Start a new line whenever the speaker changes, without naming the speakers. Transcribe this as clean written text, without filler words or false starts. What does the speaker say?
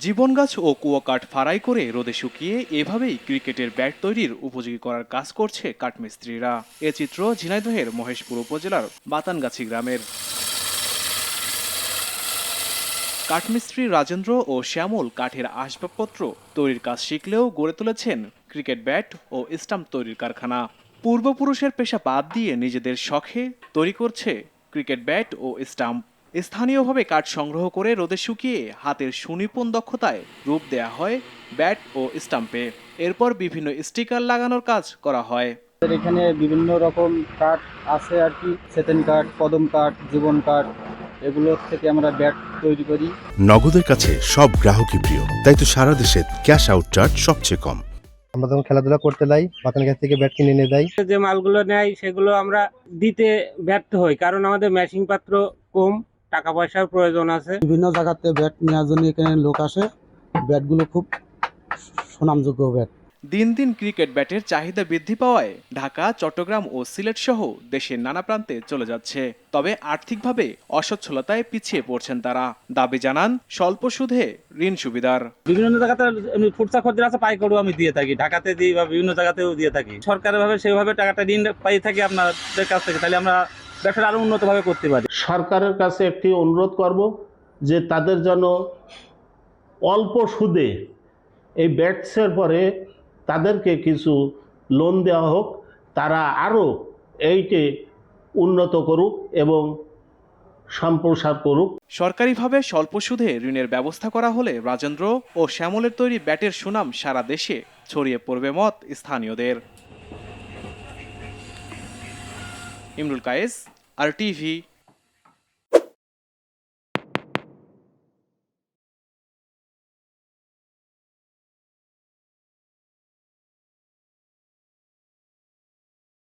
জীবন গাছ ও কুয়া কাঠ ফাড়াই করে রোদে শুকিয়ে এভাবেই ক্রিকেটের ব্যাট তৈরির উপযোগী করার কাজ করছে কাঠমিস্ত্রিরা। এ চিত্র ঝিনাইদহের মহেশপুর উপজেলার বাতানগাছি গ্রামের। কাঠমিস্ত্রি রাজেন্দ্র ও শ্যামল কাঠের আসবাবপত্র তৈরির কাজ শিখলেও গড়ে তুলেছেন ক্রিকেট ব্যাট ও স্টাম্প তৈরির কারখানা। পূর্বপুরুষের পেশা বাদ দিয়ে নিজেদের শখে তৈরি করছে ক্রিকেট ব্যাট ও স্টাম্প। স্থানীয়ভাবে কাঠ সংগ্রহ করে রোদে শুকিয়ে হাতের সুনিপুণ দক্ষতায় রূপ দেয়া হয় ব্যাট ও স্টাম্পে। এরপর বিভিন্ন স্টিকার লাগানোর কাজ করা হয়।
এখানে বিভিন্ন রকম কাঠ আছে আর কি, সেতেন কাঠ, কদম কাঠ, জীবন কাঠ, এগুলোর থেকে আমরা ব্যাট তৈরি করি।
নগদের কাছে সব গ্রাহকই প্রিয়, তাই তো সারা দেশে ক্যাশ আউট চার্জ সবচেয়ে কম।
আমরা যখন খেলাধুলা করতে যাই বাতান গাছ থেকে ব্যাট কিনে এনে দেয়।
যে মালগুলো নেয় সেগুলো আমরা দিতে ব্যর্থ হই, কারণ আমাদের মেশিন পাত্র কম, টাকা পয়সার প্রয়োজন আছে।
বিভিন্ন জায়গাতে ব্যাট নেওয়ার জন্য এখানে লোক আসে। ব্যাটগুলো খুব সুনামযোগ্য ব্যাট।
দিন দিন ক্রিকেট ব্যাটের চাহিদা বৃদ্ধি পাওয়ায় ঢাকা, চট্টগ্রাম ও সিলেট সহ দেশের নানা প্রান্তে চলে যাচ্ছে। তবে আর্থিকভাবে অসচ্ছলতায় পিছিয়ে পড়ছেন তারা। দাবি জানান স্বল্প সুদে ঋণ সুবিধার।
বিভিন্ন জায়গাতে ফুটসা খদ্দের আছে, পাইকারিও আমি দিয়ে থাকি, ঢাকাতে দিই বা বিভিন্ন জায়গাতেও দিয়ে থাকি। সরকারের ভাবে সেভাবে টাকাটা ঋণ পাই থাকি আপনাদের কাছ থেকে, তাহলে আমরা ব্যবসাটা আরো উন্নতভাবে করতে পারি।
সরকারের কাছে একটি অনুরোধ করব যে তাদের জন্য অল্প সুদে এই ব্যাটসের পরে তাদেরকে কিছু লোন দেওয়া হোক, তারা আরও এইকে উন্নত করুক এবং সম্প্রসার করুক।
সরকারিভাবে স্বল্প সুদে ঋণের ব্যবস্থা করা হলে রাজেন্দ্র ও শ্যামলের তৈরি ব্যাটের সুনাম সারা দেশে ছড়িয়ে পড়বে মত স্থানীয়দের। ইমরুল কায়েস, RTV।